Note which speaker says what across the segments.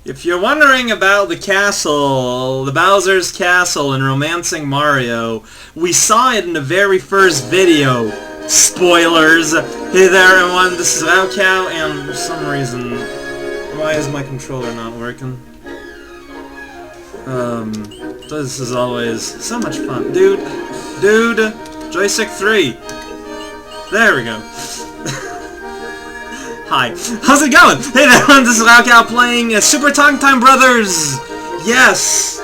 Speaker 1: If you're wondering about the castle, the Bowser's Castle in Romancing Mario, we saw it in the very first video. Spoilers! Hey there everyone, this is raocow, and for some reason, why is my controller not working? This is always so much fun. Dude, joystick 3. There we go. Hi, how's it going? Hey there, this is raocow playing Super Talking Time Brothers! Yes!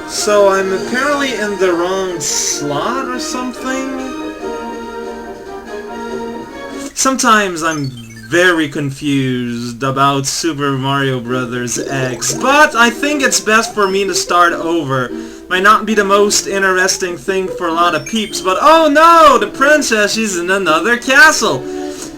Speaker 1: So I'm apparently in the wrong slot or something? Sometimes I'm very confused about Super Mario Bros. X, but I think it's best for me to start over. Might not be the most interesting thing for a lot of peeps, but oh no! The princess, she's in another castle!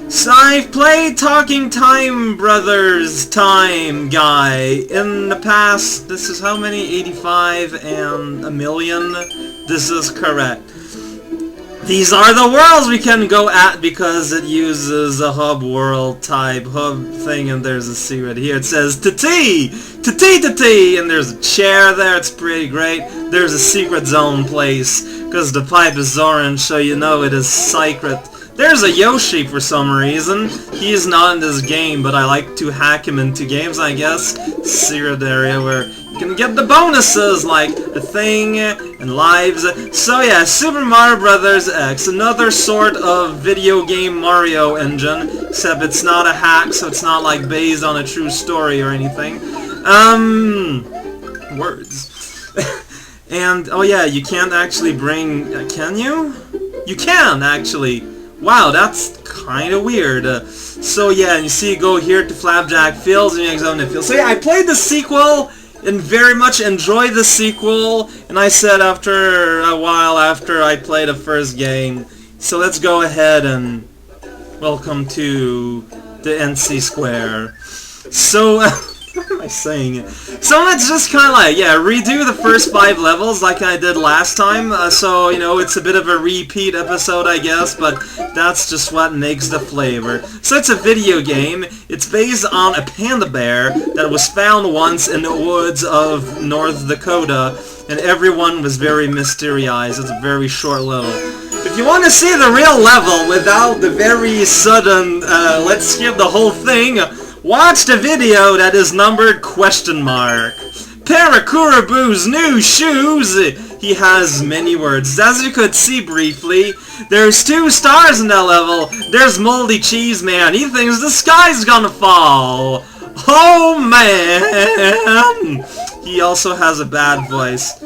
Speaker 1: So I've played Talking Time Brothers Time Guy in the past. This is how many? 85 and a million? This is correct. These are the worlds we can go at because it uses a hub world type hub thing, and there's a secret here. It says T-T! T-T T-T! And there's a chair there, it's pretty great. There's a secret zone place because the pipe is orange, so you know it is secret. There's a Yoshi for some reason. He's not in this game, but I like to hack him into games, I guess. Secret area where you can get the bonuses, like a thing and lives. So yeah, Super Mario Bros. X, another sort of video game Mario engine, except it's not a hack, so it's not like based on a true story or anything. Words. And, oh yeah, you can't actually bring, can you? You can, actually. Wow, that's kind of weird. So yeah, and you see, go here to Flapjack Fields and you exit on the field. So yeah, I played the sequel and very much enjoyed the sequel, and I said after a while after I played the first game, so let's go ahead and welcome to the NC Square. So, what am I saying? So let's just kind of like, yeah, redo the first 5 levels like I did last time. So, you know, it's a bit of a repeat episode, I guess, but that's just what makes the flavor. So it's a video game. It's based on a panda bear that was found once in the woods of North Dakota, and everyone was very mysterious. It's a very short level. If you want to see the real level without the very sudden, let's skip the whole thing, watch the video that is numbered ? Para-Kuribo's new shoes! He has many words. As you could see briefly, there's 2 stars in that level. There's Moldy Cheese Man. He thinks the sky's gonna fall. Oh man! He also has a bad voice.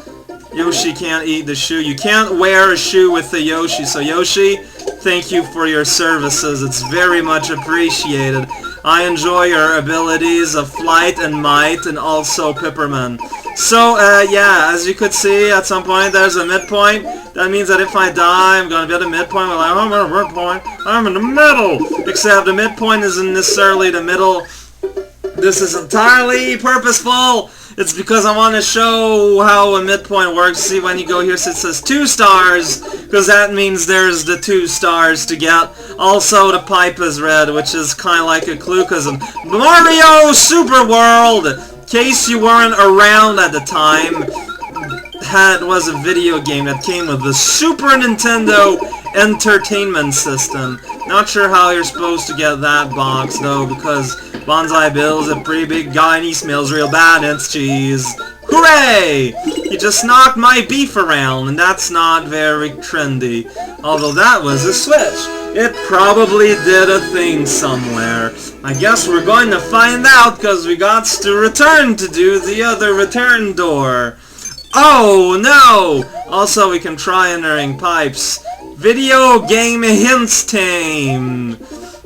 Speaker 1: Yoshi can't eat the shoe. You can't wear a shoe with the Yoshi. So Yoshi, thank you for your services. It's very much appreciated. I enjoy your abilities of flight and might, and also Pepperman. So, yeah, as you could see, at some point there's a midpoint. That means that if I die, I'm gonna be at a midpoint. Well, I'm at a midpoint. I'm in the middle! Except the midpoint isn't necessarily the middle. This is entirely purposeful. It's because I want to show how a midpoint works. See, when you go here, so it says 2 stars, because that means there's the 2 stars to get. Also, the pipe is red, which is kind of like a clue, because in Mario Super World, in case you weren't around at the time, was a video game that came with the Super Nintendo Entertainment System. Not sure how you're supposed to get that box, though, because Bonsai Bill's a pretty big guy and he smells real bad and it's cheese. Hooray! You just knocked my beef around, and that's not very trendy. Although that was a switch. It probably did a thing somewhere. I guess we're going to find out, because we got to return to do the other return door. Oh no! Also, we can try entering pipes. Video game hints time.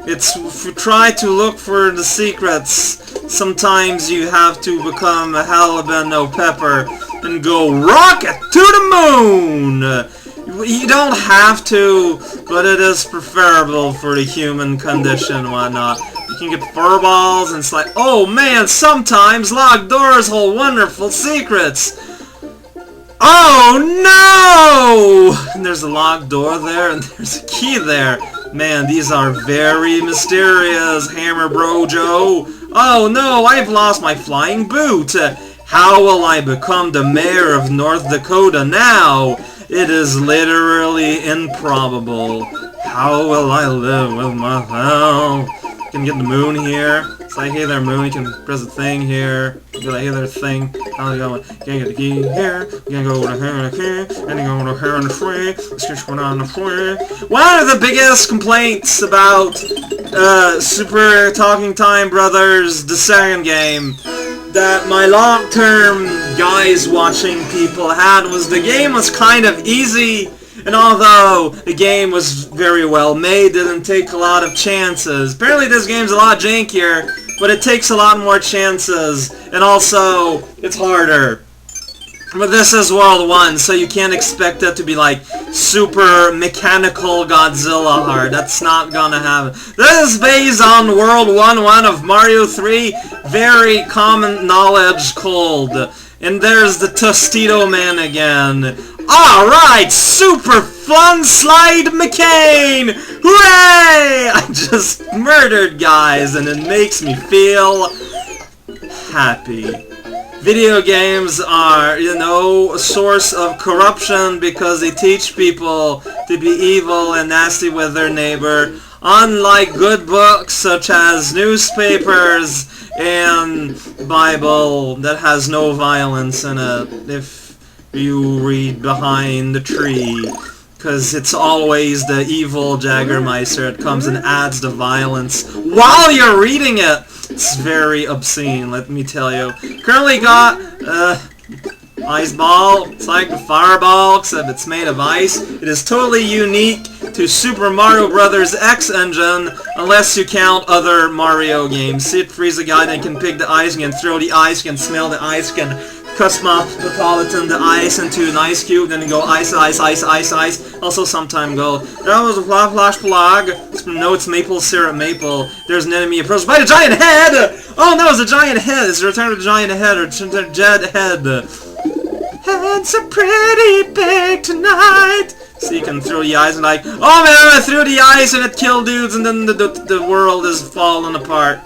Speaker 1: It's if you try to look for the secrets, sometimes you have to become a jalapeno pepper and go rocket to the moon! You don't have to, but it is preferable for the human condition and whatnot. You can get fur balls and it's like, oh man, sometimes locked doors hold wonderful secrets! Oh no! And there's a locked door there and there's a key there. Man, these are very mysterious, Hammer Bro Joe. Oh no, I've lost my flying boot! How will I become the mayor of North Dakota now? It is literally improbable. How will I live with my health? Can get the moon here. It's like, hey there moon, you can press the thing here. Be like, hey there thing. How going? Can't get the key here. You can go to here and here. And you go to here and free. Let's just go down the free. One of the biggest complaints about Super Talking Time Brothers, the second game, that my long-term guys watching people had was the game was kind of easy. And although the game was very well made, didn't take a lot of chances. Apparently this game's a lot jankier, but it takes a lot more chances, and also, it's harder. But this is World 1, so you can't expect it to be like super mechanical Godzilla hard. That's not gonna happen. This is based on World 1 of Mario 3, very common knowledge cold. And there's the Tostito Man again. Alright, super fun slide McCain! Hooray! I just murdered guys and it makes me feel happy. Video games are, you know, a source of corruption because they teach people to be evil and nasty with their neighbor. Unlike good books such as newspapers and Bible that has no violence in it if you read behind the tree, because it's always the evil Jaggermeister that comes and adds the violence while you're reading it. It's very obscene, let me tell you. Currently got ice ball. It's like a fireball, except it's made of ice. It is totally unique to Super Mario Bros. X engine, unless you count other Mario games. See, it frees a guy, then can pick the ice, you can throw the ice, you can smell the ice, you can cosmopolitan the ice into an ice cube, then you go ice, ice, ice, ice, ice. Also sometime go, there was a flash plug. No, it's maple syrup maple. There's an enemy approached by a giant head! Oh no, it's a giant head! It's Return of the Giant Head, or Jet Head. Heads are pretty big tonight! So you can throw the ice and like, oh man, I threw the ice and it killed dudes and then the world is falling apart.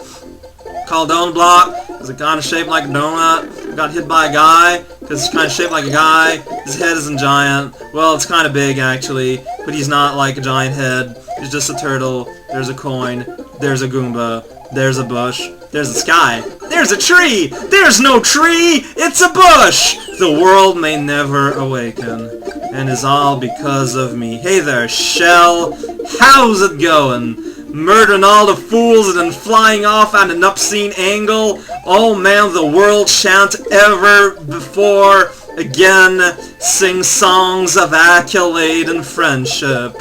Speaker 1: Called Donut Block, because it's kind of shaped like a donut. Got hit by a guy, because it's kind of shaped like a guy. His head isn't giant. Well, it's kind of big actually, but he's not like a giant head. He's just a turtle. There's a coin. There's a Goomba. There's a bush. There's a sky. There's a tree! There's no tree! It's a bush! The world may never awaken. And is all because of me. Hey there, Shell. How's it going? Murdering all the fools and then flying off at an obscene angle? Oh man, the world shan't ever before again sing songs of accolade and friendship.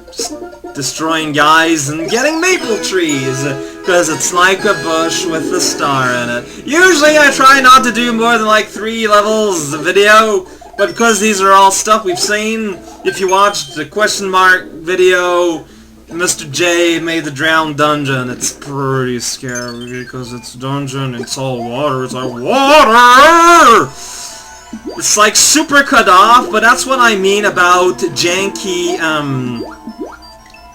Speaker 1: Just destroying guys and getting maple trees, because it's like a bush with a star in it. Usually I try not to do more than like 3 levels of video, but because these are all stuff we've seen, if you watched the question mark video, Mr. J made the drowned dungeon. It's pretty scary because it's dungeon, it's all water, it's like water! It's like super cut off, but that's what I mean about janky,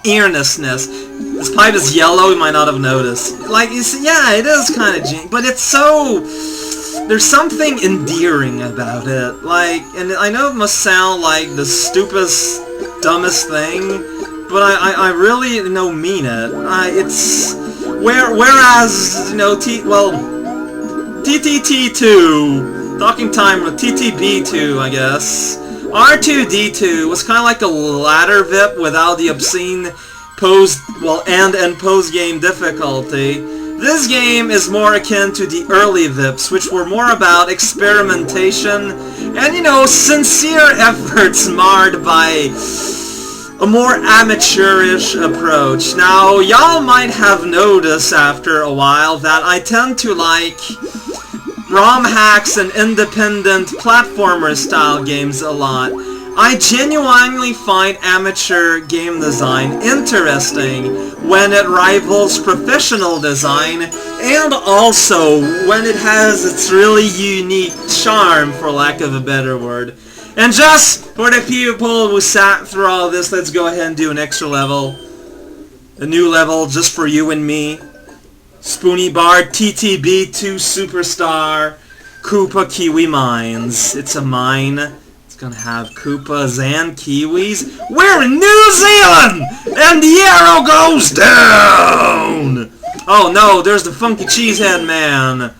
Speaker 1: earnestness. This pipe is yellow, you might not have noticed. Like, you see, yeah, it is kind of janky, but it's so... there's something endearing about it. Like, and I know it must sound like the stupidest, dumbest thing, but I really, you know, mean it. It's... whereas, you know, TTT2, Talking Time with TTB2, I guess, R2-D2 was kind of like a ladder VIP without the obscene end post-game difficulty. This game is more akin to the early VIPs, which were more about experimentation and, you know, sincere efforts marred by a more amateurish approach. Now, y'all might have noticed after a while that I tend to like ROM hacks and independent platformer-style games a lot. I genuinely find amateur game design interesting when it rivals professional design, and also when it has its really unique charm, for lack of a better word. And just for the people who sat through all this, let's go ahead and do an extra level. A new level just for you and me. Spoony Bar TTB2 Superstar Koopa Kiwi Mines. It's a mine. It's gonna have Koopas and Kiwis. We're in New Zealand! And the arrow goes down! Oh no, there's the funky cheesehead man.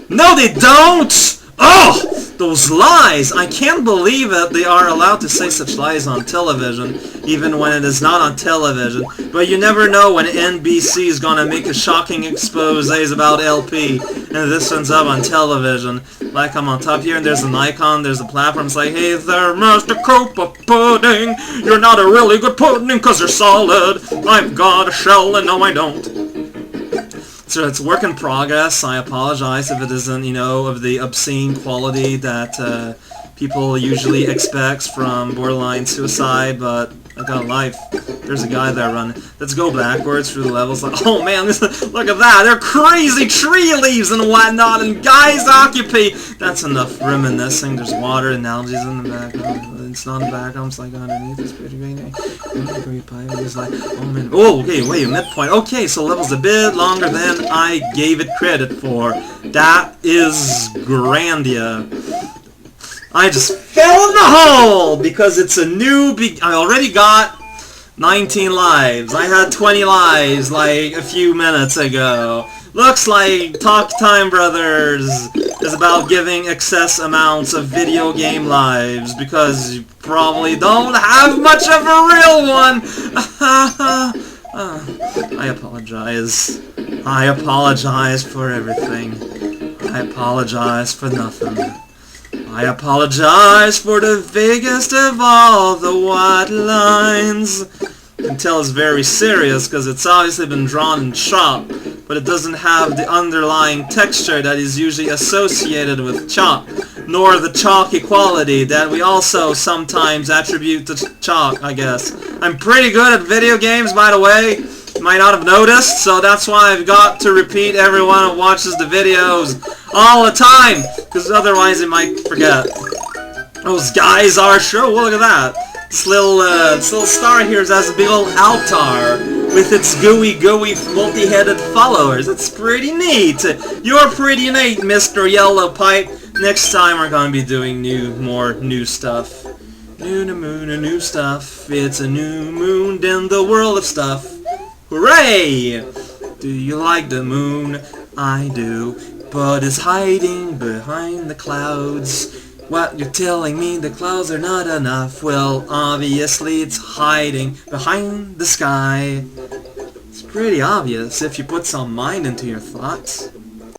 Speaker 1: No, they don't! Oh! Those lies! I can't believe it. They are allowed to say such lies on television, even when it is not on television. But you never know when NBC is gonna make a shocking exposés about LP, and this ends up on television. Like I'm on top here, and there's an icon, there's a platform, it's like, hey there, Mr. Koopa Pudding, you're not a really good pudding because you're solid. I've got a shell, and no I don't. So it's work in progress. I apologize if it isn't, you know, of the obscene quality that people usually expect from borderline suicide, but I got a life. There's a guy there running. Let's go backwards through the levels. Like, oh man, look at that. They're crazy tree leaves and whatnot, and guys occupy. That's enough reminiscing. There's water and algae in the background. It's not in the background. It's like underneath. It's pretty great. It's like, oh man. Oh, okay, wait, midpoint. Okay, so level's a bit longer than I gave it credit for. That is grandia. I just fell in the hole because it's a new I already got 19 lives. I had 20 lives like a few minutes ago. Looks like Talk Time Brothers is about giving excess amounts of video game lives because you probably don't have much of a real one. I apologize. I apologize for everything. I apologize for nothing. I apologize for the biggest of all the white lines. You can tell it's very serious because it's obviously been drawn in chalk, but it doesn't have the underlying texture that is usually associated with chalk, nor the chalky quality that we also sometimes attribute to chalk, I guess. I'm pretty good at video games, by the way. You might not have noticed, so that's why I've got to repeat everyone who watches the videos all the time, because otherwise they might forget. Those guys are sure. Well, look at that. This little star here has a big old altar with its gooey multi-headed followers. It's pretty neat. You're pretty neat, Mr. Yellow Pipe. Next time we're gonna be doing more new stuff. New stuff. It's a new moon in the world of stuff. Hooray! Do you like the moon? I do. But it's hiding behind the clouds. What, you're telling me the clouds are not enough? Well, obviously it's hiding behind the sky. It's pretty obvious if you put some mind into your thoughts.